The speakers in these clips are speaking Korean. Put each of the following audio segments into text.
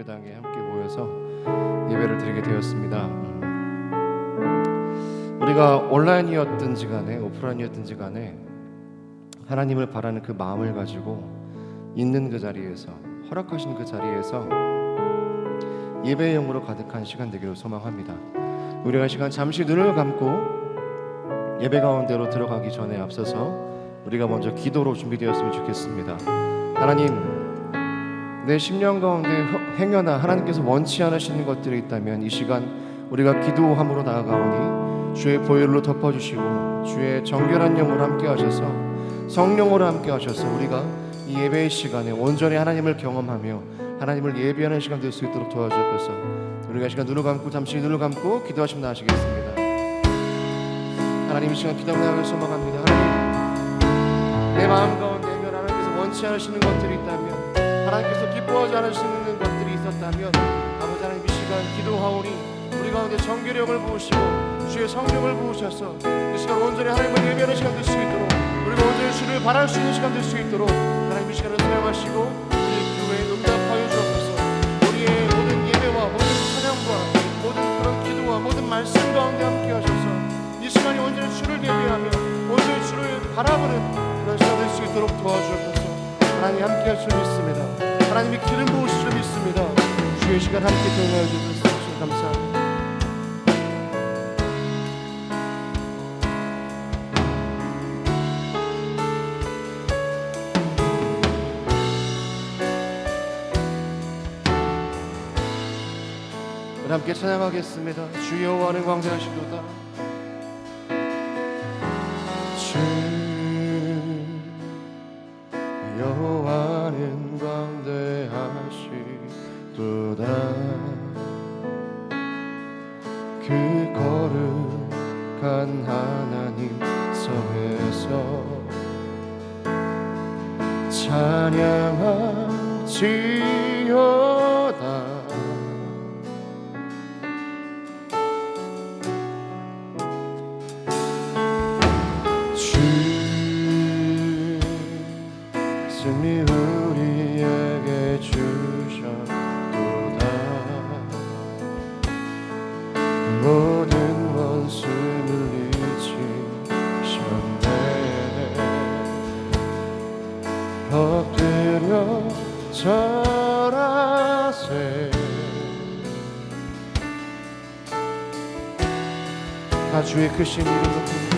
예배당에 함께 모여서 예배를 드리게 되었습니다. 우리가 온라인이었든지 간에 오프라인이었든지 간에 하나님을 바라는 그 마음을 가지고 있는 그 자리에서, 허락하신 그 자리에서 예배의 영으로 가득한 시간 되기를 소망합니다. 우리가 시간 잠시 눈을 감고 예배 가운데로 들어가기 전에 앞서서 우리가 먼저 기도로 준비되었으면 좋겠습니다. 하나님, 내 심령 가운데 행여나 하나님께서 원치 않으시는 것들이 있다면 이 시간 우리가 기도함으로 나아가오니 주의 보혈로 덮어주시고 주의 정결한 영으로 함께 하셔서 성령으로 함께 하셔서 우리가 이 예배의 시간에 온전히 하나님을 경험하며 하나님을 예배하는 시간 될 수 있도록 도와주옵소서. 우리가 이 시간 눈을 감고 잠시 눈을 감고 기도하시면 나아가시겠습니다. 하나님, 이 시간 기도하며 나아갈 소망합니다. 하나님, 내 마음 가운데 하나님께서 원치 않으시는 것들이 있다면, 하나님께서 기뻐하지 않으시는 것들이 있었다면 아버지 하나님, 이 시간 기도하오니 우리 가운데 정결력을 부으시고 주의 성령을 부으셔서 이 시간 온전히 하나님을 예배하는 시간 될 수 있도록, 우리가 온전히 주를 바랄 수 있는 시간 될 수 있도록 하나님 이 시간을 사용하시고 우리의 기도에 응답하여 주옵소서. 우리의 모든 예배와 모든 찬양과 모든 그런 기도와 모든 말씀 가운데 함께 하셔서 이 시간이 온전히 주를 예배하며 온전히 주를 바라보는 그런 시간 될 수 있도록 도와주옵소서. 하나님 함께 할 줄 믿습니다. 하나님이 기름 부으실 줄 믿습니다. 주의 시간 함께 동행하여 주셔서 감사합니다. 함께 찬양하겠습니다. 주 여호와는 광대하시도다. 주 여호와는 광대하시도다. 그 거룩한 하나님 성에서 찬양할지어다. 승리 우리에게 주셨도다. 모든 원수 물리치셨네. 엎드려 절하세. 다 주의 크신 이름 높이며,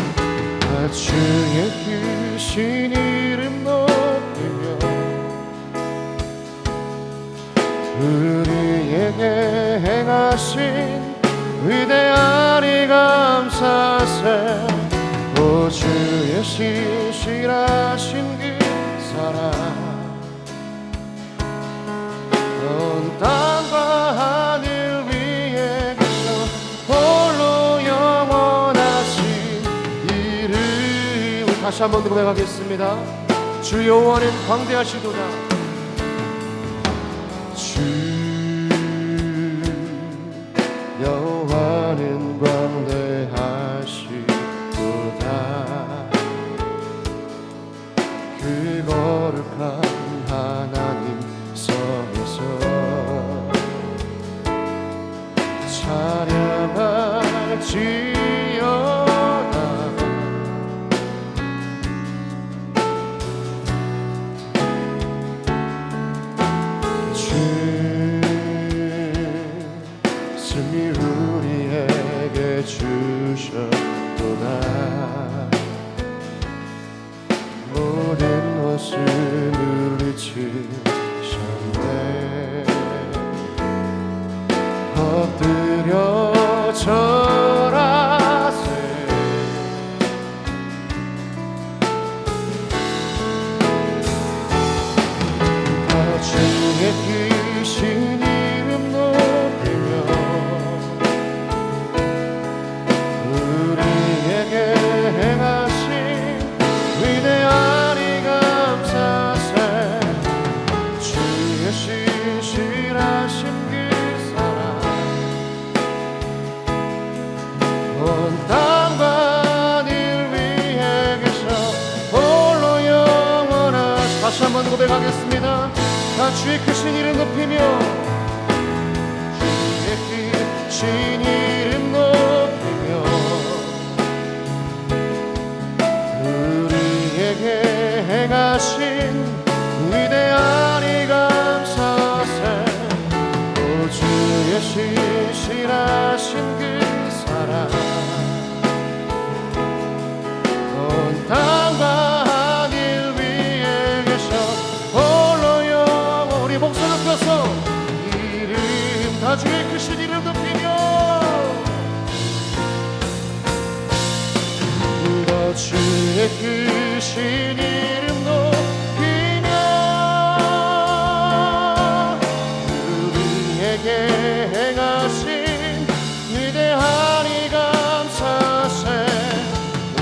다 주의 크신 이름 높이며 우리에게 행하신 위대하니 감사세. 오 주의 신실하신 그 사랑 온 땅과 하늘 위에 계셔 홀로 영원하신 이름. 다시 한번 고백하겠습니다. 주 여호와는 광대하시도다. 주 여호와는 광대하시도다. 그 거룩한 하나님 성에서 찬양할지어다. 승리 우리에게 주셨도다. 모든 원수 물리치셨네. 엎드려 절하세. 다 주의 크신 이름 높이며 우리에게 행하신 위대하니 감사세. 주의 신실하신 그 사랑 온 땅과 하늘 위에 계셔 홀로 영원하시. 다시 한번 고백하겠습니다. 다 주의 크신 이름 높이며 이름 높이며 우리에게 행하신 위대한 이 감사세. 오 주의 신실하신 그 사랑 온 땅과 하늘 위에 계셔 홀로 영원. 우리 목소리 높여서 이름 다 주의 크신 이름 높이며 더 주의 크신 이름 높이며 우리에게 행하신 위대한 이 감사세.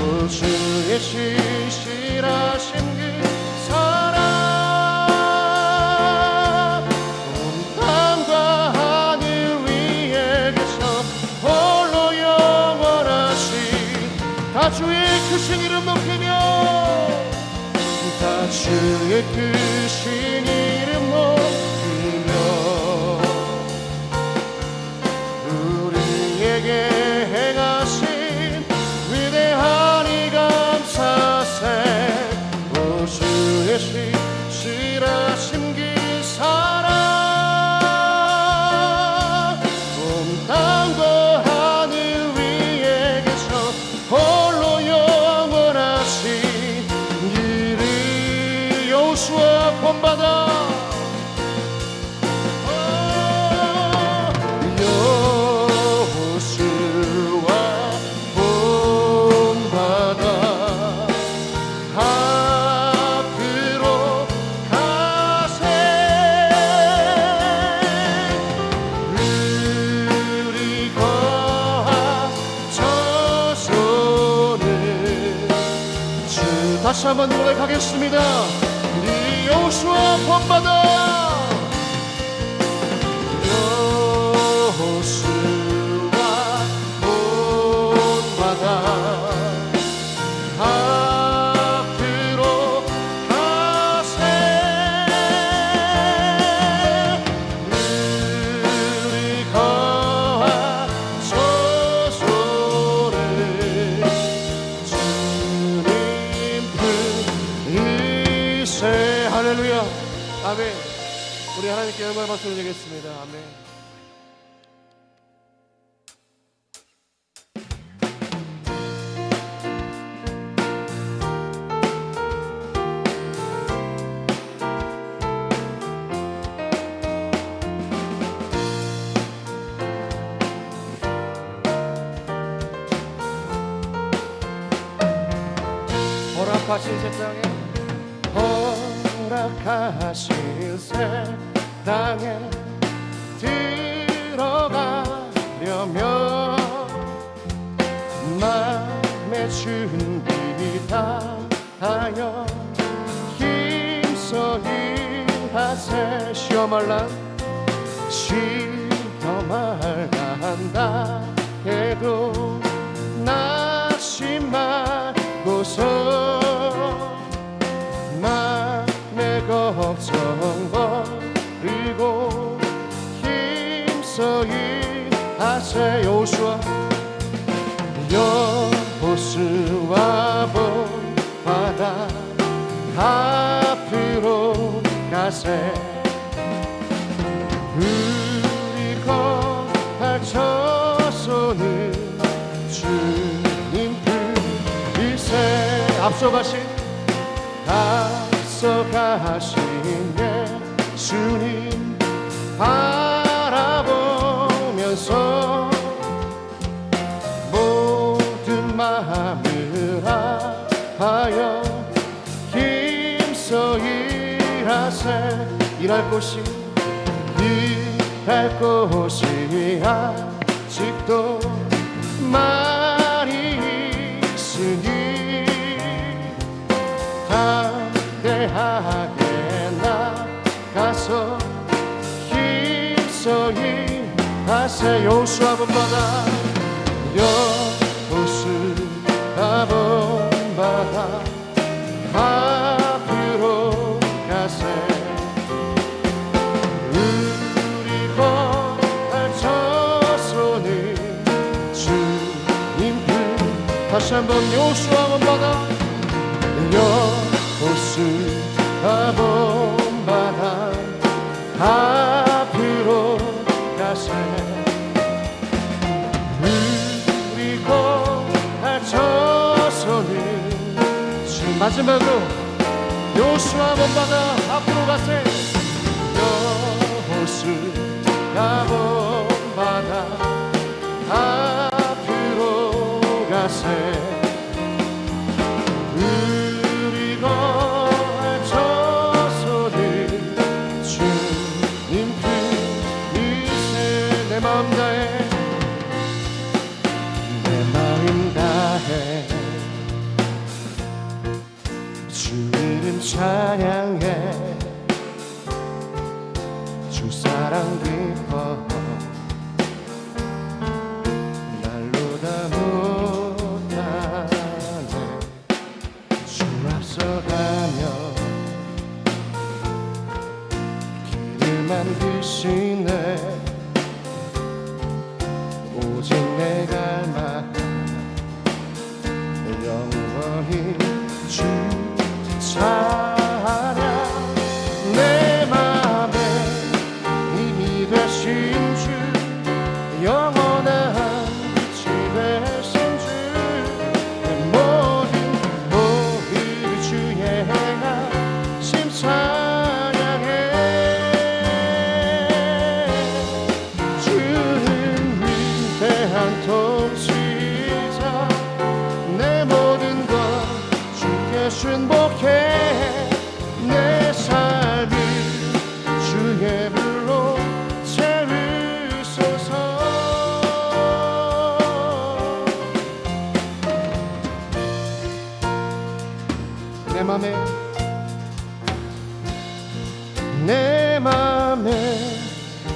오 주의 신실하신 그 사랑 온 땅과 하늘 위에 계셔 홀로 영원하신 다 주의 크신 이름 높이며 다 주의 크신 이름 높이며 우리에게 행하신 위대한 이 감사세. 오 주의 신실하신 그 사랑 온 땅과 하늘 위에 계셔 홀로 영원하신 이름. 여호수아 본받아 여호수아 본받아 앞으로 가세. 우리 거한 저손을 주 다시 한번 노래하겠습니다. 우리 여호수아 본받아 여호수아 본받아 앞으로 가세. 우리 거한 저손을 주님 품으세. 할렐루야 아멘. 우리 하나님께 영광의 박수 올리겠습니다. 아멘. 허락하신 세상에 허락하신 세상에 들어가려면 마음의 준비 다 하여 힘써 일하세. 시험 말라 한다 해도 낙심하고서 맘의 걱정 버리고 힘써 일하세. 여호수아 본받아 앞으로 가세. 우리 거할 저손을 주님 품으세. 앞서가신 예수님 바라보면서 모든 마음을 다하여 힘써 일하세. 일할 곳이 아직도 많이 있으니 담대하게 나가서 힘써 일하세. 여호수아 본받아 앞으로 가세. 우리 거할 저손을 다시 한번 여호수아 먼바다 여호수아 먼바다 앞으로 가세 그리고 저서는 마지막으로 여호수아 먼바다 앞으로 가세 여호수아 먼바다 앞으로 가세 그리고 저서는 주님 그리스 내 마음 다해 내 마음 다해 주 이름 찬양해 주 사랑 기뻐 날로 다 못하네 주 앞서가며 길을 만드시네 오직 내 갈망 영원히 주 찬양 내 맘에 힘이 되신 주 영원한 빛이 되신 주 내 모든 주의 행하심 찬양해 주는 위대한 통치자 내 모든 것 주께 순복해 내 삶을 주의 불로 채우소서 내 맘에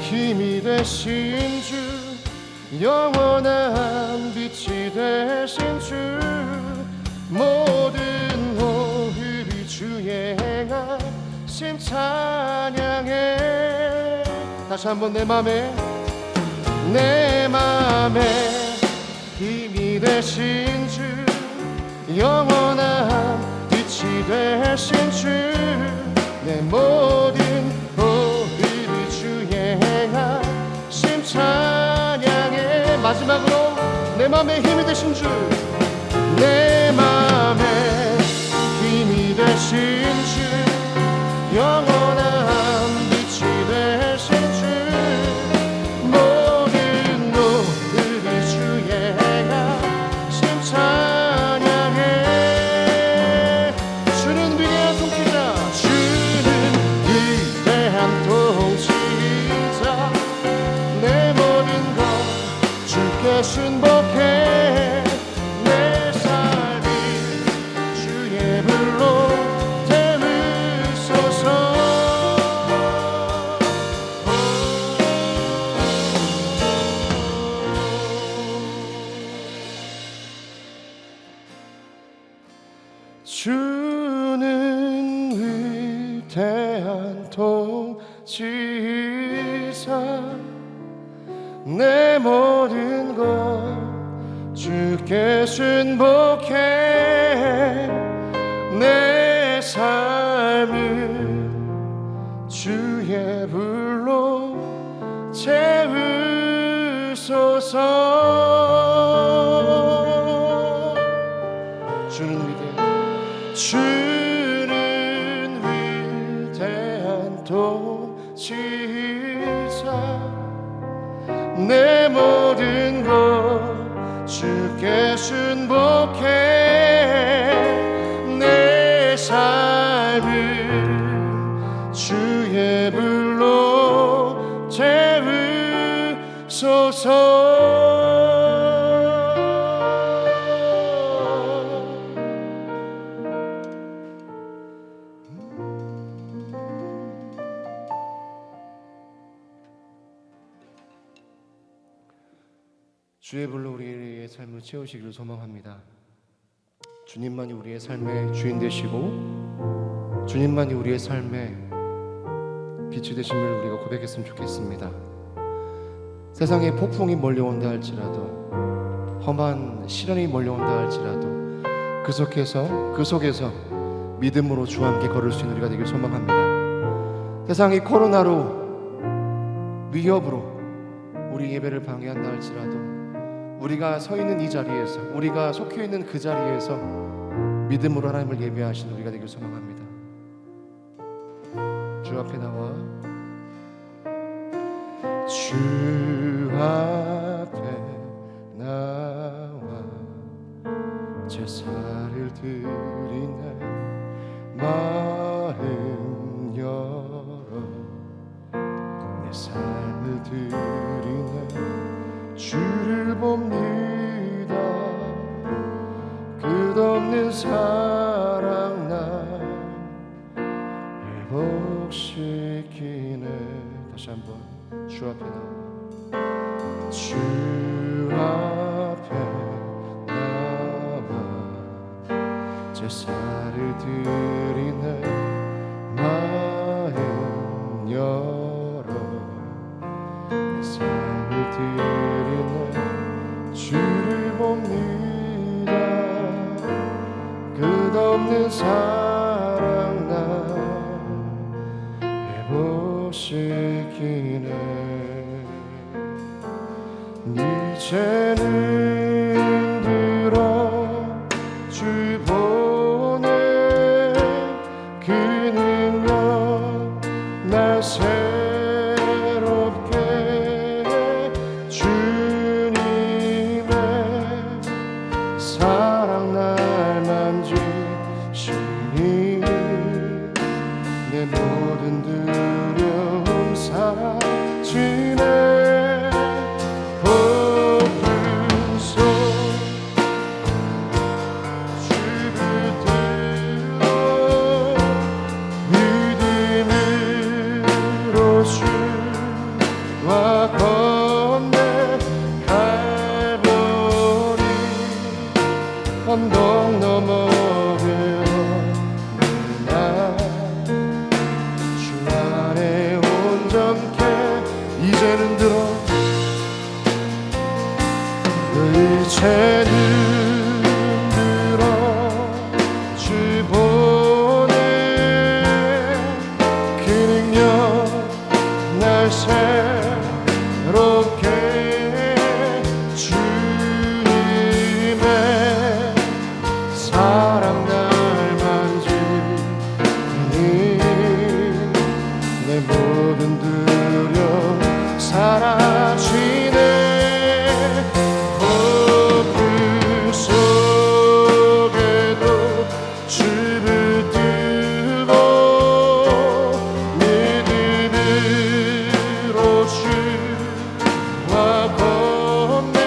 힘이 되신 주 영원한 빛이 되신 주 모든 호흡이 주의 행하심 찬양해 다시 한번 내 맘에 힘이 되신 주 영원한 빛이 되신 주 내 모든 호흡이 주의 행하심 찬양해 마지막으로 내 맘에 힘이 되신 주 내 맘에 힘이 되신 주 영원한 빛이 되신 주 모든 노들이 주의 행하심 찬양해 주는 위대한 통치자 주는 위대한 통치자 내 모든 것 주께 순복해 주는 위대한 통치사 내 모든 것 주께 순복해 내 삶을 주의 불로 채우소서 주는 위대한 통치자 내 모든 것 주께 순복해 내 삶을 주의 불로 채우소서 주의 불로 우리의 삶을 채우시기를 소망합니다. 주님만이 우리의 삶의 주인 되시고 주님만이 우리의 삶의 빛이 되심을 우리가 고백했으면 좋겠습니다. 세상에 폭풍이 몰려온다 할지라도 험한 시련이 몰려온다 할지라도 그 속에서 믿음으로 주와 함께 걸을 수 있는 우리가 되길 소망합니다. 세상이 코로나로 위협으로 우리 예배를 방해한다 할지라도 우리가 서 있는 이 자리에서, 우리가 속해 있는 그 자리에서 믿음으로 하나님을 예배하시는 우리가 되길 소망합니다. 주 앞에 나와 주 앞에 나와 제사를 드리네 마음 열어 내 삶을 드리네 주를 봅니다 끝없는 사랑 날 회복시키네. 다시 한번 주 앞에 나와 주 앞에 나와 제사를 드리네 마음 열어 내 삶을 드리네 주를 봅니다 끝없는 사랑 날 회복시키네. 이제는 들어 주 보내 그 능력 날 새롭게 해 주님의 사랑 날 만지시니 내 모든 두려움 사라지네. 언덕 넘어 주 안에 온전케 이제는 들어 이제는 들어 주 보내 그 능력 날 새롭게 사랑 날 만지니 내 모든 두려움 사라지네. 폭풍 속에도 주를 뜨고 믿음으로 주와 건네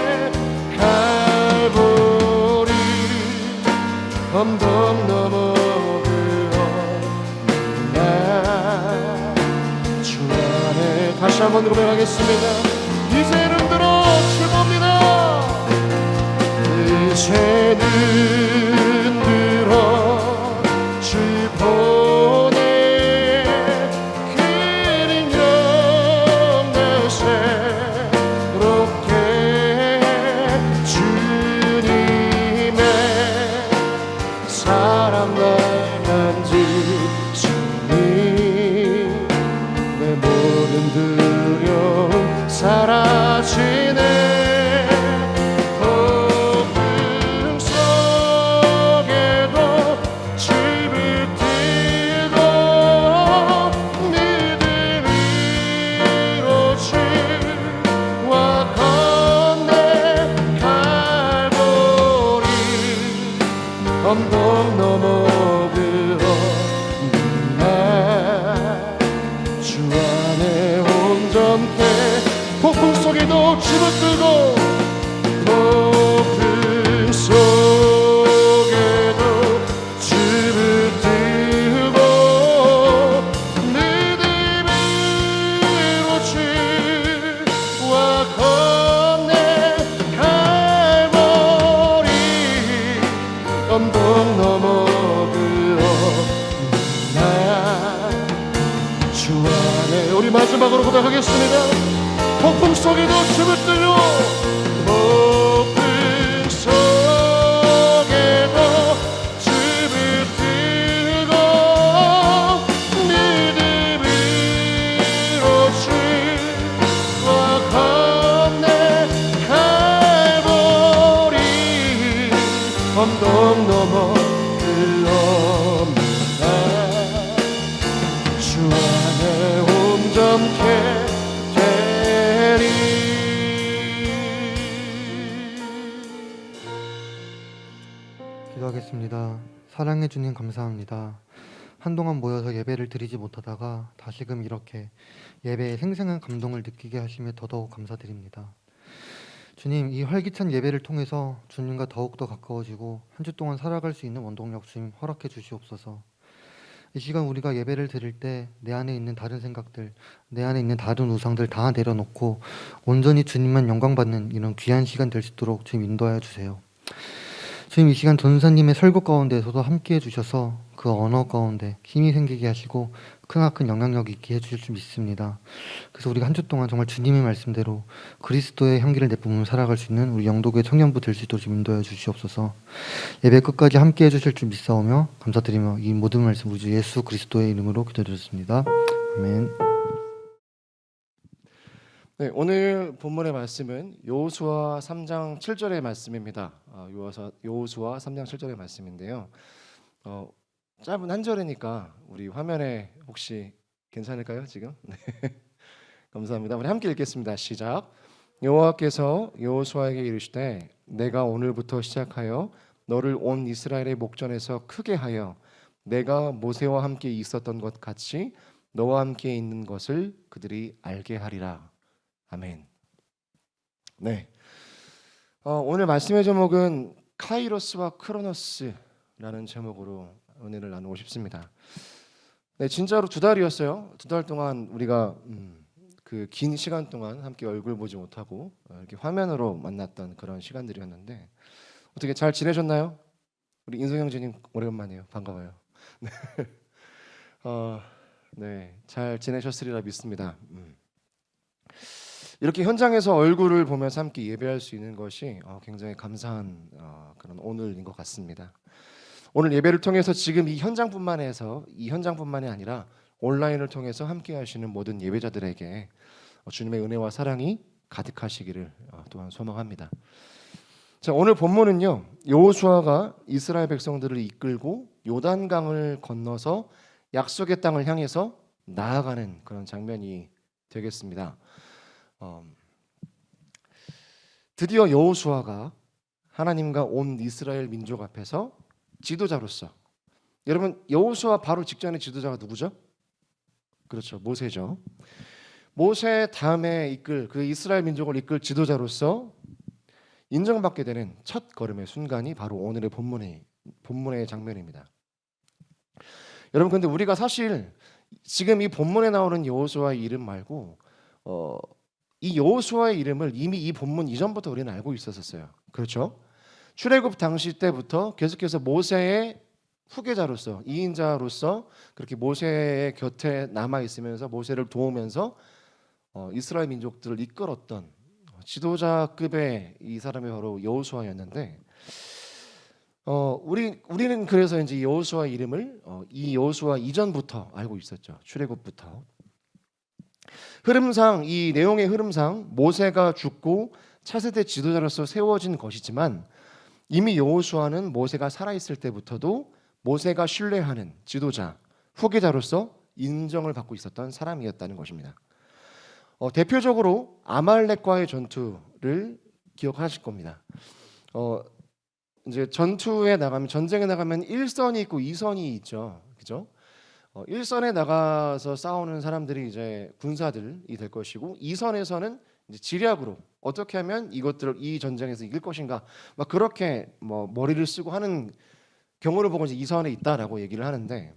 갈보리 언덕 넘어 그었나 주 안에 다시 한번 고백하겠습니다. 이제는 들어 주 봅니다. 이제는 들어 주 보내 그 능력 날 새롭게 주님의 사랑 날 만지시니 내 모든 두려움 사라지네. 폭풍 속에도 주를 뜨고 믿음으로 주와 건네 갈보리 언덕 넘어 주 안에 온전케 폭풍 속에도 주를 뜨고 폭풍 속에도 주를 뜨고 믿음으로 주와 건네 갈보리 언덕 넘어 주 안에 우리 마지막으로 고백하겠습니다. 폭풍 속에도 춤을 뜨고 폭풍 언덕 넘어 흘러옵니다. 주 안에 온전케 되리. 기도하겠습니다. 사랑해 주님 감사합니다. 한동안 모여서 예배를 드리지 못하다가 다시금 이렇게 예배의 생생한 감동을 느끼게 하시며 더더욱 감사드립니다. 주님, 이 활기찬 예배를 통해서 주님과 더욱더 가까워지고 한 주 동안 살아갈 수 있는 원동력 주님 허락해 주시옵소서. 이 시간 우리가 예배를 드릴 때 내 안에 있는 다른 생각들, 내 안에 있는 다른 우상들 다 내려놓고 온전히 주님만 영광 받는 이런 귀한 시간 될 수 있도록 주님 인도하여 주세요. 주님, 이 시간 전사님의 설교 가운데서도 함께 해주셔서 그 언어 가운데 힘이 생기게 하시고 크나큰 영향력이 있게 해주실 줄 믿습니다. 그래서 우리가 한 주 동안 정말 주님의 말씀대로 그리스도의 향기를 내뿜으며 살아갈 수 있는 우리 영도교회 청년부 될 수 있도록 인도해 주시옵소서. 예배 끝까지 함께 해주실 줄 믿사오며 감사드리며 이 모든 말씀 우리 주 예수 그리스도의 이름으로 기도드렸습니다. 아멘. 네, 오늘 본문의 말씀은 여호수아 3장 7절의 말씀입니다. 여호수아 3장 7절의 말씀인데요. 짧은 한 절이니까 우리 화면에 혹시 괜찮을까요? 지금? 네. 감사합니다. 우리 함께 읽겠습니다. 시작. 여호와께서 여호수아에게 이르시되 내가 오늘부터 시작하여 너를 온 이스라엘의 목전에서 크게 하여 내가 모세와 함께 있었던 것 같이 너와 함께 있는 것을 그들이 알게 하리라. 아멘. 네. 오늘 말씀의 제목은 카이로스와 크로노스라는 제목으로 은혜를 나누고 싶습니다. 네, 진짜로 2달이었어요. 2달 동안 우리가 그 긴 시간 동안 함께 얼굴 보지 못하고 이렇게 화면으로 만났던 그런 시간들이었는데 어떻게 잘 지내셨나요? 우리 인성 형제님 오랜만이에요. 반가워요. 네, 네, 잘 지내셨으리라 믿습니다. 이렇게 현장에서 얼굴을 보면서 함께 예배할 수 있는 것이 굉장히 감사한 그런 오늘인 것 같습니다. 오늘 예배를 통해서 지금 이 현장뿐만이 아니라 온라인을 통해서 함께 하시는 모든 예배자들에게 주님의 은혜와 사랑이 가득하시기를 또한 소망합니다. 자, 오늘 본문은요, 여호수아가 이스라엘 백성들을 이끌고 요단강을 건너서 약속의 땅을 향해서 나아가는 그런 장면이 되겠습니다. 드디어 여호수아가 하나님과 온 이스라엘 민족 앞에서 지도자로서, 여러분 여호수아 바로 직전의 지도자가 누구죠? 그렇죠, 모세죠. 모세 다음에 이끌 그 이스라엘 민족을 이끌 지도자로서 인정받게 되는 첫 걸음의 순간이 바로 오늘의 본문의 장면입니다. 여러분, 근데 우리가 사실 지금 이 본문에 나오는 여호수아의 이름 말고 이 여호수아의 이름을 이미 이 본문 이전부터 우리는 알고 있었어요. 그렇죠? 출애굽 당시 때부터 계속해서 모세의 후계자로서, 이인자로서 그렇게 모세의 곁에 남아 있으면서 모세를 도우면서 이스라엘 민족들을 이끌었던 지도자급의 이 사람이 바로 여호수아였는데, 우리는 그래서 이제 여호수아 이름을 이 여호수아 이전부터 알고 있었죠. 출애굽부터. 흐름상, 이 내용의 흐름상 모세가 죽고 차세대 지도자로서 세워진 것이지만 이미 여호수아는 모세가 살아있을 때부터도 모세가 신뢰하는 지도자, 후계자로서 인정을 받고 있었던 사람이었다는 것입니다. 대표적으로 아말렉과의 전투를 기억하실 겁니다. 이제 전쟁에 나가면 1선이 있고 2선이 있죠. 그죠? 1선에 나가서 싸우는 사람들이 이제 군사들이 될 것이고, 2선에서는 이제 지략으로 어떻게 하면 이 전쟁에서 이길 것인가, 막 그렇게 머리를 쓰고 하는 경우를 보고 이제 2선에 있다라고 얘기를 하는데,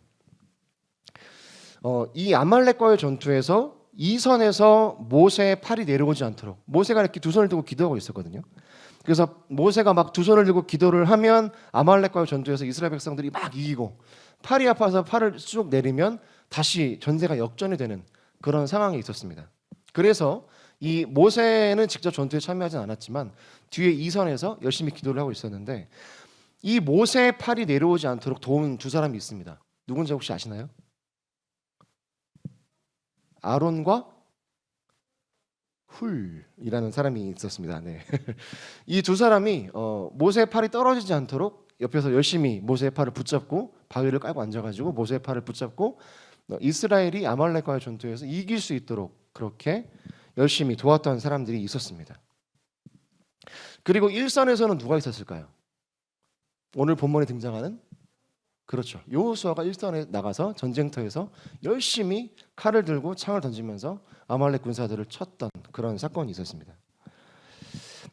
이 아말렉과의 전투에서 2선에서 모세의 팔이 내려오지 않도록 모세가 이렇게 두 손을 들고 기도하고 있었거든요. 그래서 모세가 막 두 손을 들고 기도를 하면 아말렉과의 전투에서 이스라엘 백성들이 막 이기고, 팔이 아파서 팔을 쭉 내리면 다시 전세가 역전이 되는 그런 상황이 있었습니다. 그래서 이 모세는 직접 전투에 참여하진 않았지만 뒤에 2선에서 열심히 기도를 하고 있었는데, 이 모세의 팔이 내려오지 않도록 도운 두 사람이 있습니다. 누군지 혹시 아시나요? 아론과 훌이라는 사람이 있었습니다. 네. 이 두 사람이 모세의 팔이 떨어지지 않도록 옆에서 열심히 모세의 팔을 붙잡고 바위를 깔고 앉아가지고 모세의 팔을 붙잡고 이스라엘이 아말렉과의 전투에서 이길 수 있도록 그렇게 열심히 도왔던 사람들이 있었습니다. 그리고 일선에서는 누가 있었을까요? 오늘 본문에 등장하는 그렇죠. 여호수아가 일선에 나가서 전쟁터에서 열심히 칼을 들고 창을 던지면서 아말렉 군사들을 쳤던 그런 사건이 있었습니다.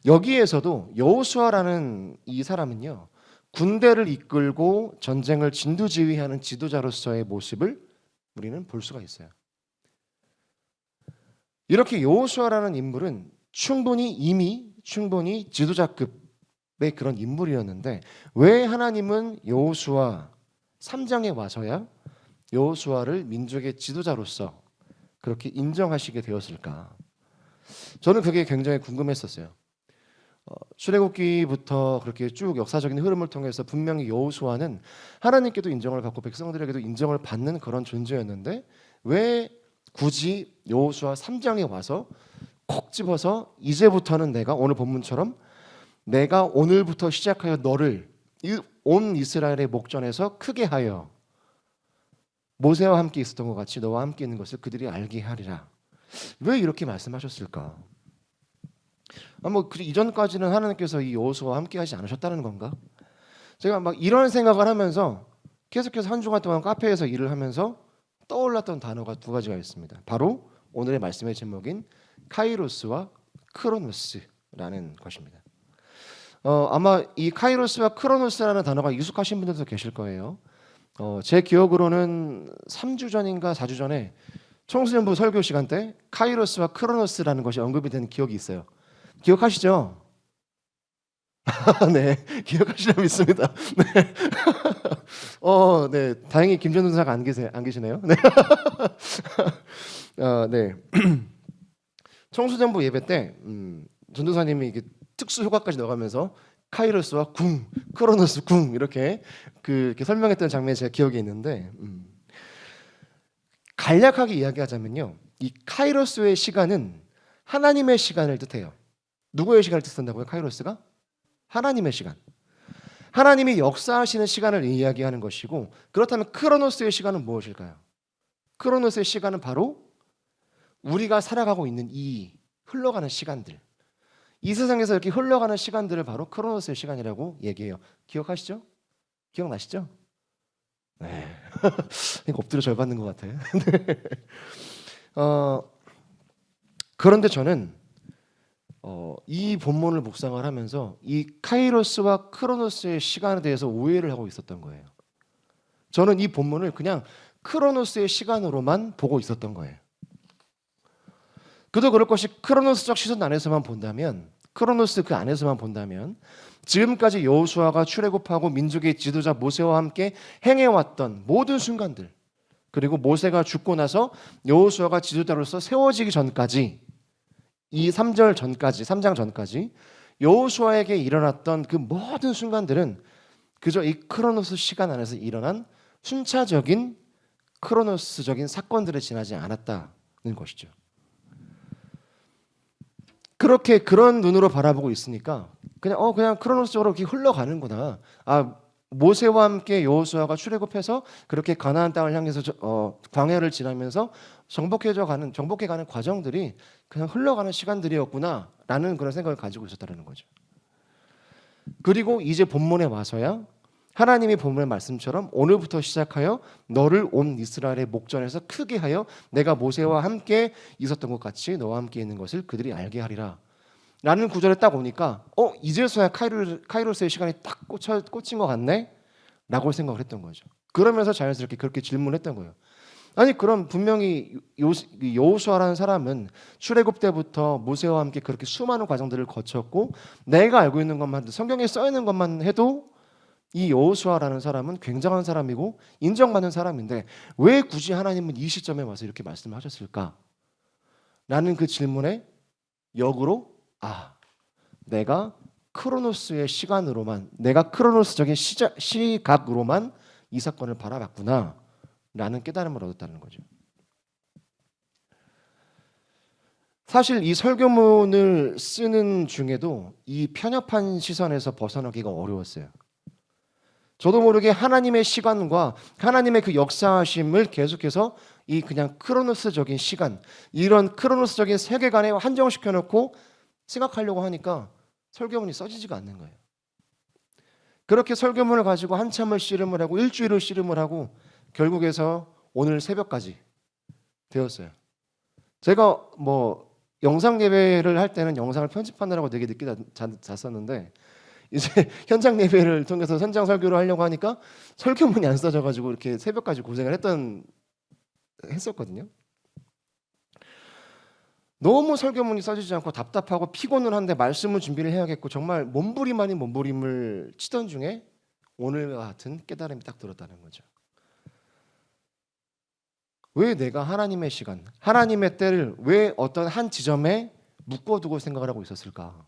여기에서도 여호수아라는 이 사람은요, 군대를 이끌고 전쟁을 진두지휘하는 지도자로서의 모습을 우리는 볼 수가 있어요. 이렇게 여호수아라는 인물은 충분히 지도자급의 그런 인물이었는데 왜 하나님은 여호수아 3장에 와서야 여호수아를 민족의 지도자로서 그렇게 인정하시게 되었을까? 저는 그게 굉장히 궁금했었어요. 출애굽기부터 그렇게 쭉 역사적인 흐름을 통해서 분명히 여호수아는 하나님께도 인정을 받고 백성들에게도 인정을 받는 그런 존재였는데 왜 굳이 여호수아 3장에 와서 콕 집어서 이제부터는 내가 오늘 본문처럼 내가 오늘부터 시작하여 너를 온 이스라엘의 목전에서 크게 하여 모세와 함께 있었던 것 같이 너와 함께 있는 것을 그들이 알게 하리라. 왜 이렇게 말씀하셨을까? 뭐 이전까지는 하나님께서 이 여호수아와 함께 하지 않으셨다는 건가? 제가 막 이런 생각을 하면서 계속해서 한 주간 동안 카페에서 일을 하면서 떠올랐던 단어가 두 가지가 있습니다. 바로 오늘의 말씀의 제목인 카이로스와 크로노스라는 것입니다. 아마 이 카이로스와 크로노스라는 단어가 익숙하신 분들도 계실 거예요. 제 기억으로는 3주 전인가 4주 전에 청소년부 설교 시간 때 카이로스와 크로노스라는 것이 언급이 된 기억이 있어요. 기억하시죠? 네, 기억하시나 믿습니다. 네. 네, 다행히 김전 전사가 안 계시네요. 네. 네. 청소년부 예배 때 전도사님이 이게 특수 효과까지 넣어가면서 카이로스와 궁, 크로노스 궁 이렇게 설명했던 장면이 제 기억에 있는데 간략하게 이야기하자면요, 이 카이로스의 시간은 하나님의 시간을 뜻해요. 누구의 시간을 뜻한다고요? 카이로스가? 하나님의 시간. 하나님이 역사하시는 시간을 이야기하는 것이고, 그렇다면 크로노스의 시간은 무엇일까요? 크로노스의 시간은 바로 우리가 살아가고 있는 이 흘러가는 시간들, 이 세상에서 이렇게 흘러가는 시간들을 바로 크로노스의 시간이라고 얘기해요. 기억하시죠? 기억나시죠? 네. 이거 엎드려 절 받는 것 같아요. 네. 그런데 저는 이 본문을 묵상을 하면서 이 카이로스와 크로노스의 시간에 대해서 오해를 하고 있었던 거예요. 저는 이 본문을 그냥 크로노스의 시간으로만 보고 있었던 거예요. 그도 그럴 것이 크로노스적 시선 안에서만 본다면, 크로노스 그 안에서만 본다면 지금까지 여호수아가 출애굽하고 민족의 지도자 모세와 함께 행해왔던 모든 순간들, 그리고 모세가 죽고 나서 여호수아가 지도자로서 세워지기 전까지, 이 3절 전까지, 3장 전까지 여호수아에게 일어났던 그 모든 순간들은 그저 이 크로노스 시간 안에서 일어난 순차적인 크로노스적인 사건들에 지나지 않았다는 것이죠. 그렇게 그런 눈으로 바라보고 있으니까 그냥 크로노스적으로 이렇게 흘러가는구나. 모세와 함께 여호수아가 출애굽해서 그렇게 가나안 땅을 향해서 광야를 지나면서 정복해 가는 과정들이 그냥 흘러가는 시간들이었구나라는 그런 생각을 가지고 있었다는 거죠. 그리고 이제 본문에 와서야 하나님이 본문의 말씀처럼 오늘부터 시작하여 너를 온 이스라엘의 목전에서 크게 하여 내가 모세와 함께 있었던 것 같이 너와 함께 있는 것을 그들이 알게 하리라 라는 구절에 딱 오니까 이제서야 카이로스의 시간이 딱 꽂힌 것 같네? 라고 생각을 했던 거죠. 그러면서 자연스럽게 그렇게 질문했던 거예요. 아니 그럼 분명히 여호수아라는 사람은 출애굽 때부터 모세와 함께 그렇게 수많은 과정들을 거쳤고 내가 알고 있는 것만, 성경에 써 있는 것만 해도 이 여호수아라는 사람은 굉장한 사람이고 인정받는 사람인데 왜 굳이 하나님은 이 시점에 와서 이렇게 말씀을 하셨을까? 라는 그 질문에 역으로 내가 크로노스의 시간으로만, 내가 크로노스적인 시각으로만 이 사건을 바라봤구나 라는 깨달음을 얻었다는 거죠. 사실 이 설교문을 쓰는 중에도 이 편협한 시선에서 벗어나기가 어려웠어요. 저도 모르게 하나님의 시간과 하나님의 그 역사하심을 계속해서 이 그냥 크로노스적인 시간, 이런 크로노스적인 세계관에 한정시켜 놓고 생각하려고 하니까 설교문이 써지지가 않는 거예요. 그렇게 설교문을 가지고 한참을 씨름을 하고 일주일을 씨름을 하고 결국에서 오늘 새벽까지 되었어요. 제가 뭐 영상 예배를 할 때는 영상을 편집하느라고 되게 늦게 잤었는데 이제 현장 예배를 통해서 현장 설교를 하려고 하니까 설교문이 안 써져가지고 이렇게 새벽까지 고생을 했었거든요. 너무 설교문이 써지지 않고 답답하고 피곤은 한데 말씀을 준비를 해야겠고 정말 몸부림 아닌 몸부림을 치던 중에 오늘과 같은 깨달음이 딱 들었다는 거죠. 왜 내가 하나님의 시간, 하나님의 때를 왜 어떤 한 지점에 묶어두고 생각을 하고 있었을까?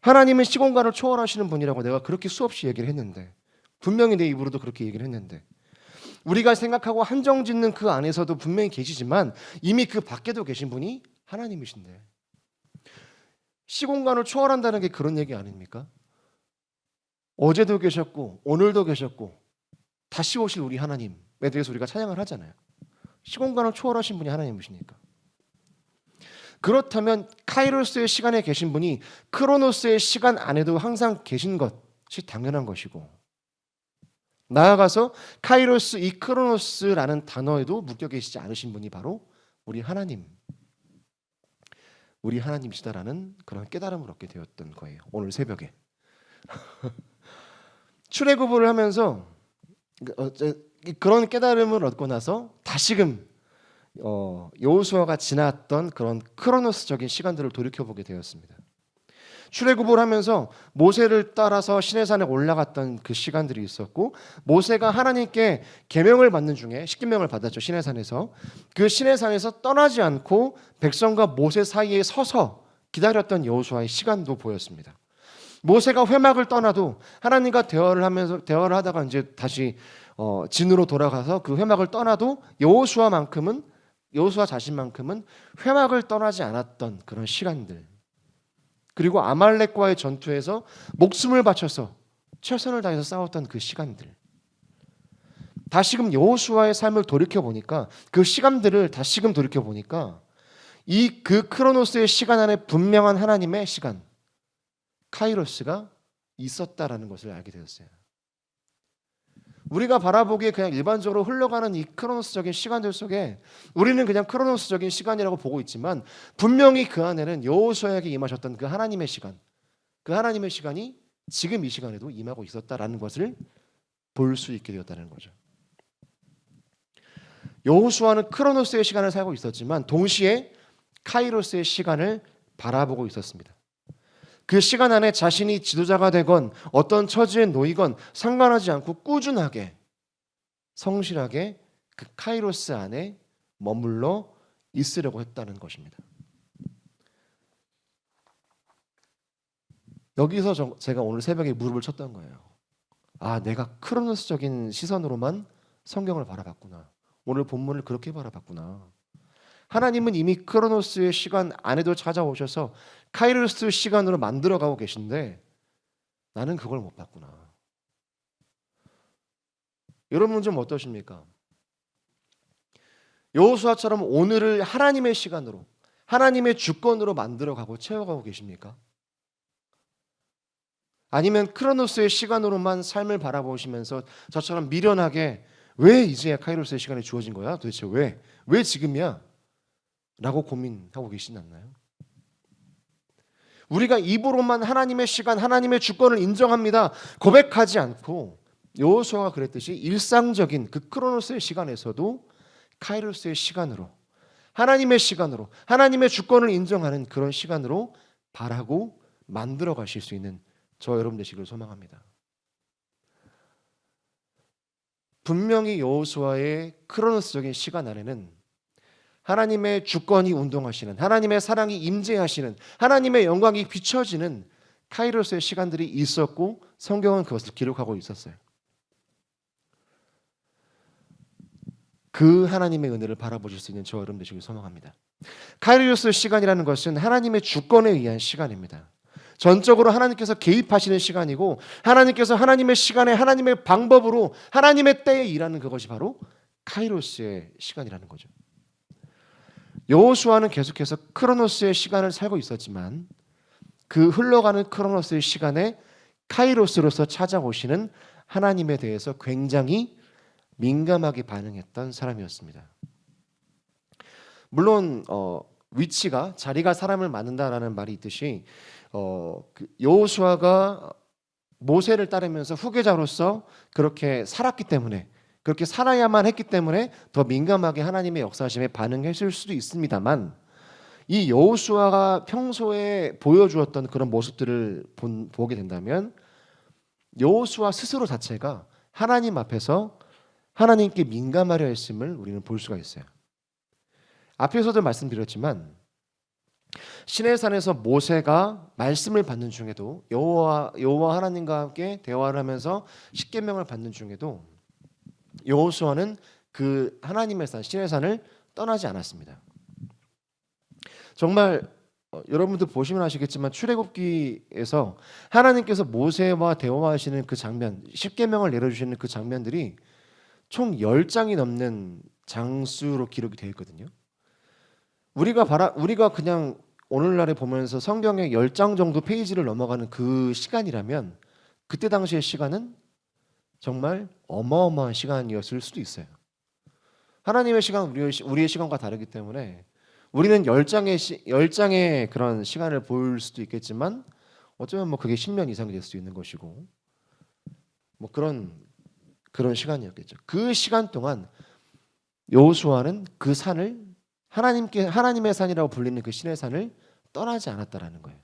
하나님은 시공간을 초월하시는 분이라고 내가 그렇게 수없이 얘기를 했는데, 분명히 내 입으로도 그렇게 얘기를 했는데, 우리가 생각하고 한정짓는 그 안에서도 분명히 계시지만 이미 그 밖에도 계신 분이 하나님이신데, 시공간을 초월한다는 게 그런 얘기 아닙니까? 어제도 계셨고 오늘도 계셨고 다시 오실 우리 하나님에 대해서 우리가 찬양을 하잖아요. 시공간을 초월하신 분이 하나님이시니까. 그렇다면 카이로스의 시간에 계신 분이 크로노스의 시간 안에도 항상 계신 것이 당연한 것이고, 나아가서 카이로스, 이 크로노스라는 단어에도 묶여 계시지 않으신 분이 바로 우리 하나님이시다라는 그런 깨달음을 얻게 되었던 거예요. 오늘 새벽에 출애굽을 하면서 그런 깨달음을 얻고 나서 다시금 여호수아가 지났던 그런 크로노스적인 시간들을 돌이켜보게 되었습니다. 출애굽을 하면서 모세를 따라서 시내산에 올라갔던 그 시간들이 있었고, 모세가 하나님께 계명을 받는 중에 십계명을 받았죠. 시내산에서. 그 시내산에서 떠나지 않고 백성과 모세 사이에 서서 기다렸던 여호수아의 시간도 보였습니다. 모세가 회막을 떠나도 하나님과 대화를 하다가 이제 다시 진으로 돌아가서 그 회막을 떠나도 여호수아 자신만큼은 회막을 떠나지 않았던 그런 시간들, 그리고 아말렉과의 전투에서 목숨을 바쳐서 최선을 다해서 싸웠던 그 시간들, 다시금 여호수아의 삶을 돌이켜보니까, 그 시간들을 다시금 돌이켜보니까 이 그 크로노스의 시간 안에 분명한 하나님의 시간, 카이로스가 있었다라는 것을 알게 되었어요. 우리가 바라보기에 그냥 일반적으로 흘러가는 이 크로노스적인 시간들 속에 우리는 그냥 크로노스적인 시간이라고 보고 있지만, 분명히 그 안에는 여호수아에게 임하셨던 그 하나님의 시간, 그 하나님의 시간이 지금 이 시간에도 임하고 있었다라는 것을 볼 수 있게 되었다는 거죠. 여호수아는 크로노스의 시간을 살고 있었지만 동시에 카이로스의 시간을 바라보고 있었습니다. 그 시간 안에 자신이 지도자가 되건 어떤 처지에 놓이건 상관하지 않고 꾸준하게 성실하게 그 카이로스 안에 머물러 있으려고 했다는 것입니다. 여기서 제가 오늘 새벽에 무릎을 쳤던 거예요. 아, 내가 크로노스적인 시선으로만 성경을 바라봤구나. 오늘 본문을 그렇게 바라봤구나. 하나님은 이미 크로노스의 시간 안에도 찾아오셔서 카이로스 시간으로 만들어가고 계신데 나는 그걸 못 봤구나. 여러분은 좀 어떠십니까? 여호수아처럼 오늘을 하나님의 시간으로, 하나님의 주권으로 만들어가고 채워가고 계십니까? 아니면 크로노스의 시간으로만 삶을 바라보시면서 저처럼 미련하게 왜 이제야 카이로스의 시간이 주어진 거야? 도대체 왜? 왜 지금이야? 라고 고민하고 계시지 않나요? 우리가 입으로만 하나님의 시간, 하나님의 주권을 인정합니다 고백하지 않고, 여호수아가 그랬듯이 일상적인 그 크로노스의 시간에서도 카이로스의 시간으로, 하나님의 시간으로, 하나님의 주권을 인정하는 그런 시간으로 바라고 만들어 가실 수 있는 저 여러분 되시기를 소망합니다. 분명히 여호수아의 크로노스적인 시간 안에는 하나님의 주권이 운동하시는, 하나님의 사랑이 임재하시는, 하나님의 영광이 비춰지는 카이로스의 시간들이 있었고, 성경은 그것을 기록하고 있었어요. 그 하나님의 은혜를 바라보실 수 있는 저 여러분 되시길 소망합니다. 카이로스 시간이라는 것은 하나님의 주권에 의한 시간입니다. 전적으로 하나님께서 개입하시는 시간이고 하나님께서 하나님의 시간에 하나님의 방법으로 하나님의 때에 일하는 그것이 바로 카이로스의 시간이라는 거죠. 여호수아는 계속해서 크로노스의 시간을 살고 있었지만 그 흘러가는 크로노스의 시간에 카이로스로서 찾아오시는 하나님에 대해서 굉장히 민감하게 반응했던 사람이었습니다. 물론 위치가 자리가 사람을 만든다라는 말이 있듯이 여호수아가 모세를 따르면서 후계자로서 그렇게 살았기 때문에 그렇게 살아야만 했기 때문에 더 민감하게 하나님의 역사심에 반응했을 수도 있습니다만 이 여호수아가 평소에 보여주었던 그런 모습들을 보게 된다면 여호수아 스스로 자체가 하나님 앞에서 하나님께 민감하려 했음을 우리는 볼 수가 있어요. 앞에서도 말씀드렸지만 시내산에서 모세가 말씀을 받는 중에도 여호와 하나님과 함께 대화를 하면서 십계명을 받는 중에도 여호수아는 그 하나님의 산 시내산을 떠나지 않았습니다. 정말 여러분들 보시면 아시겠지만 출애굽기에서 하나님께서 모세와 대화하시는 그 장면, 십계명을 내려주시는 그 장면들이 총 10장이 넘는 장수로 기록이 되어 있거든요. 우리가 그냥 오늘날에 보면서 성경의 10장 정도 페이지를 넘어가는 그 시간이라면 그때 당시의 시간은 정말 어마어마한 시간이었을 수도 있어요. 하나님의 시간 우리의 시간과 다르기 때문에 우리는 10장의 그런 시간을 볼 수도 있겠지만 어쩌면 뭐 그게 10년 이상이 될 수도 있는 것이고 뭐 그런 시간이었겠죠. 그 시간 동안 여호수아는 그 산을 하나님의 산이라고 불리는 그 신의 산을 떠나지 않았다라는 거예요.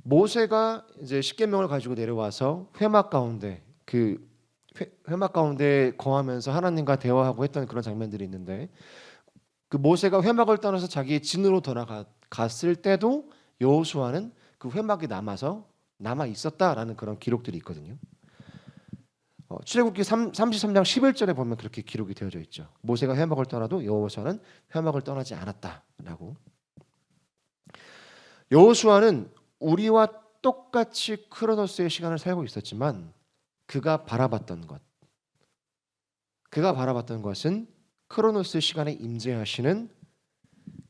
모세가 이제 십계명을 가지고 내려와서 회막 가운데 거하면서 하나님과 대화하고 했던 그런 장면들이 있는데 그 모세가 회막을 떠나서 자기의 진으로 돌아갔을 때도 여호수아는 그 회막에 남아 있었다라는 그런 기록들이 있거든요. 출애굽기 33장 11절에 보면 그렇게 기록이 되어져 있죠. 모세가 회막을 떠나도 여호수아는 회막을 떠나지 않았다라고. 여호수아는 우리와 똑같이 크로노스의 시간을 살고 있었지만 그가 바라봤던 것은 크로노스 시간에 임재하시는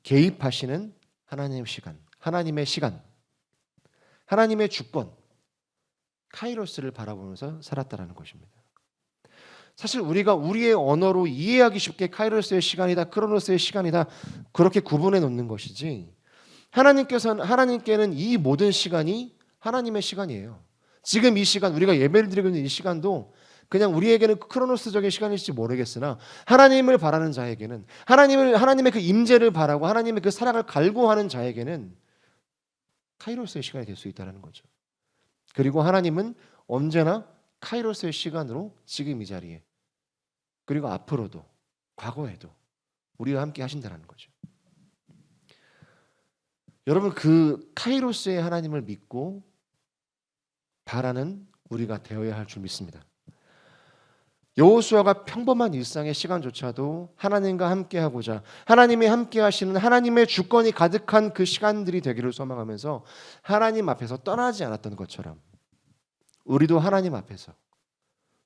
개입하시는 하나님의 시간, 하나님의 주권, 카이로스를 바라보면서 살았다라는 것입니다. 사실 우리가 우리의 언어로 이해하기 쉽게 카이로스의 시간이다, 크로노스의 시간이다 그렇게 구분해 놓는 것이지 하나님께는 이 모든 시간이 하나님의 시간이에요. 지금 이 시간 우리가 예배를 드리고 있는 이 시간도 그냥 우리에게는 크로노스적인 시간일지 모르겠으나 하나님을 바라는 자에게는 하나님의 그 임재를 바라고 하나님의 그 사랑을 갈구하는 자에게는 카이로스의 시간이 될 수 있다는 거죠. 그리고 하나님은 언제나 카이로스의 시간으로 지금 이 자리에 그리고 앞으로도 과거에도 우리와 함께 하신다는 거죠. 여러분 그 카이로스의 하나님을 믿고 바라는 우리가 되어야 할 줄 믿습니다. 여호수아가 평범한 일상의 시간조차도 하나님과 함께하고자 하나님이 함께하시는 하나님의 주권이 가득한 그 시간들이 되기를 소망하면서 하나님 앞에서 떠나지 않았던 것처럼 우리도 하나님 앞에서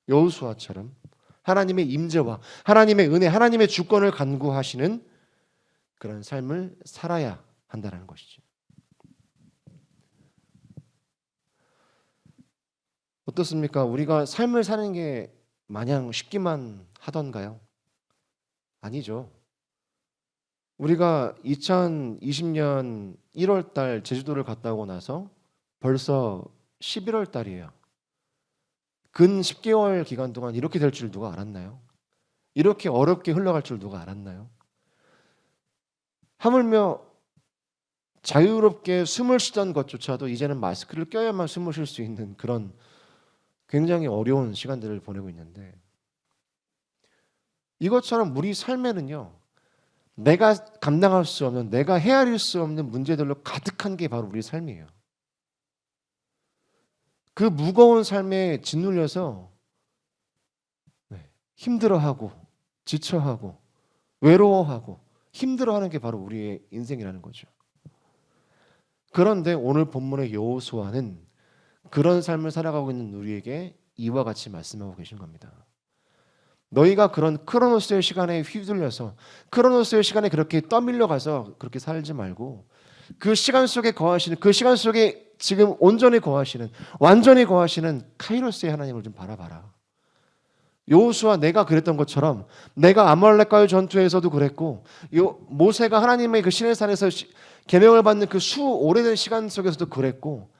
여호수아처럼 하나님의 임재와 하나님의 은혜, 하나님의 주권을 간구하시는 그런 삶을 살아야 한다는 것이죠. 어떻습니까? 우리가 삶을 사는 게 마냥 쉽기만 하던가요? 아니죠. 우리가 2020년 1월 달 제주도를 갔다 오고 나서 벌써 11월 달이에요. 근 10개월 기간 동안 이렇게 될 줄 누가 알았나요? 이렇게 어렵게 흘러갈 줄 누가 알았나요? 하물며 자유롭게 숨을 쉬던 것조차도 이제는 마스크를 껴야만 숨을 쉴 수 있는 그런 굉장히 어려운 시간들을 보내고 있는데 이것처럼 우리 삶에는요 내가 감당할 수 없는 내가 헤아릴 수 없는 문제들로 가득한 게 바로 우리 삶이에요. 그 무거운 삶에 짓눌려서 힘들어하고 지쳐하고 외로워하고 힘들어하는 게 바로 우리의 인생이라는 거죠. 그런데 오늘 본문의 여호수아는 그런 삶을 살아가고 있는 우리에게 이와 같이 말씀하고 계신 겁니다. 너희가 그런 크로노스의 시간에 휘둘려서 크로노스의 시간에 그렇게 떠밀려 가서 그렇게 살지 말고 그 시간 속에 거하시는, 그 시간 속에 지금 온전히 거하시는, 완전히 거하시는 카이로스의 하나님을 좀 바라봐라. 여호수아, 내가 그랬던 것처럼 내가 아말렉과의 전투에서도 그랬고, 모세가 하나님의 그 시내산에서 계명을 받는 그 오래된 시간 속에서도 그랬고,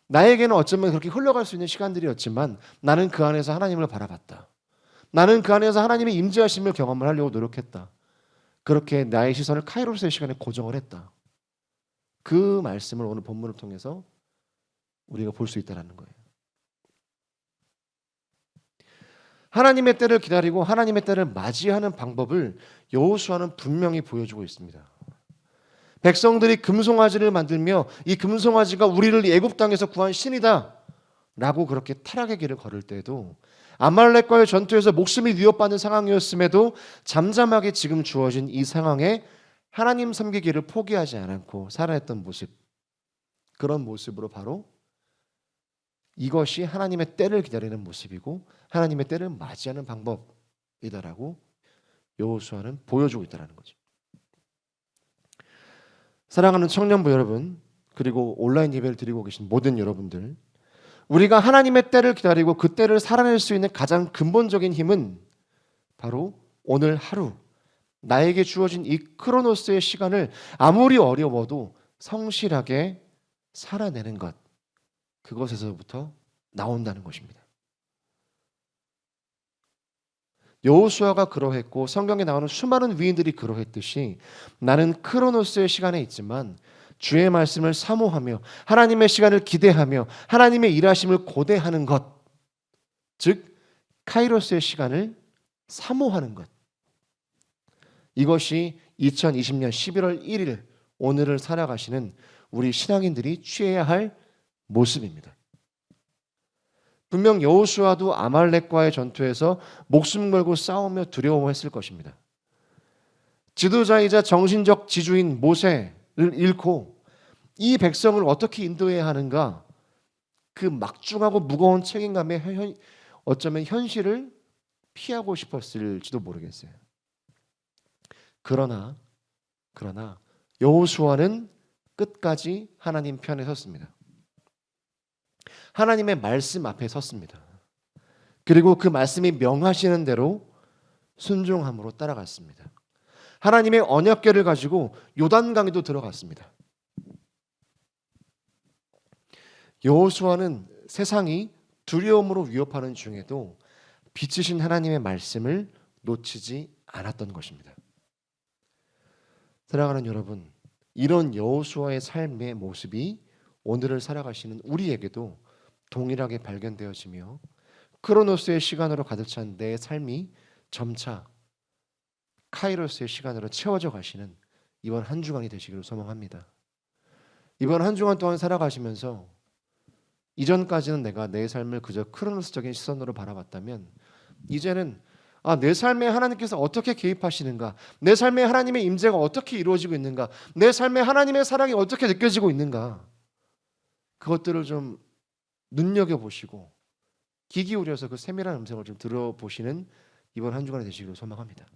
나에게는 어쩌면 그렇게 흘러갈 수 있는 시간들이었지만 나는 그 안에서 하나님을 바라봤다. 나는 그 안에서 하나님의 임재하심을 경험을 하려고 노력했다. 그렇게 나의 시선을 카이로스의 시간에 고정을 했다. 그 말씀을 오늘 본문을 통해서 우리가 볼 수 있다는 거예요. 하나님의 때를 기다리고 하나님의 때를 맞이하는 방법을 여호수아는 분명히 보여주고 있습니다. 백성들이 금송아지를 만들며 이 금송아지가 우리를 애굽 땅에서 구한 신이다 라고 그렇게 타락의 길을 걸을 때도, 아말렉과의 전투에서 목숨이 위협받는 상황이었음에도 잠잠하게 지금 주어진 이 상황에 하나님 섬기기를 포기하지 않고 살아냈던 모습, 그런 모습으로 바로 이것이 하나님의 때를 기다리는 모습이고 하나님의 때를 맞이하는 방법이다라고 여호수아는 보여주고 있다는 거죠. 사랑하는 청년부 여러분, 그리고 온라인 예배를 드리고 계신 모든 여러분들, 우리가 하나님의 때를 기다리고 그 때를 살아낼 수 있는 가장 근본적인 힘은 바로 오늘 하루 나에게 주어진 이 크로노스의 시간을 아무리 어려워도 성실하게 살아내는 것, 그것에서부터 나온다는 것입니다. 여호수아가 그러했고 성경에 나오는 수많은 위인들이 그러했듯이 나는 크로노스의 시간에 있지만 주의 말씀을 사모하며 하나님의 시간을 기대하며 하나님의 일하심을 고대하는 것, 즉 카이로스의 시간을 사모하는 것, 이것이 2020년 11월 1일 오늘을 살아가시는 우리 신앙인들이 취해야 할 모습입니다. 분명 여호수아도 아말렉과의 전투에서 목숨 걸고 싸우며 두려워했을 것입니다. 지도자이자 정신적 지주인 모세를 잃고 이 백성을 어떻게 인도해야 하는가, 그 막중하고 무거운 책임감에 어쩌면 현실을 피하고 싶었을지도 모르겠어요. 그러나 여호수아는 끝까지 하나님 편에 섰습니다. 하나님의 말씀 앞에 섰습니다. 그리고 그 말씀이 명하시는 대로 순종함으로 따라갔습니다. 하나님의 언약궤를 가지고 요단강에도 들어갔습니다. 여호수아는 세상이 두려움으로 위협하는 중에도 빛이신 하나님의 말씀을 놓치지 않았던 것입니다. 사랑하는 여러분, 이런 여호수아의 삶의 모습이 오늘을 살아가시는 우리에게도 동일하게 발견되어지며 크로노스의 시간으로 가득 찬 내 삶이 점차 카이로스의 시간으로 채워져 가시는 이번 한 주간이 되시기를 소망합니다. 이번 한 주간 동안 살아가시면서 이전까지는 내가 내 삶을 그저 크로노스적인 시선으로 바라봤다면 이제는 내 삶에 하나님께서 어떻게 개입하시는가, 내 삶에 하나님의 임재가 어떻게 이루어지고 있는가, 내 삶에 하나님의 사랑이 어떻게 느껴지고 있는가, 그것들을 좀 눈여겨보시고 귀 기울여서 그 세밀한 음성을 좀 들어보시는 이번 한 주간이 되시기를 소망합니다.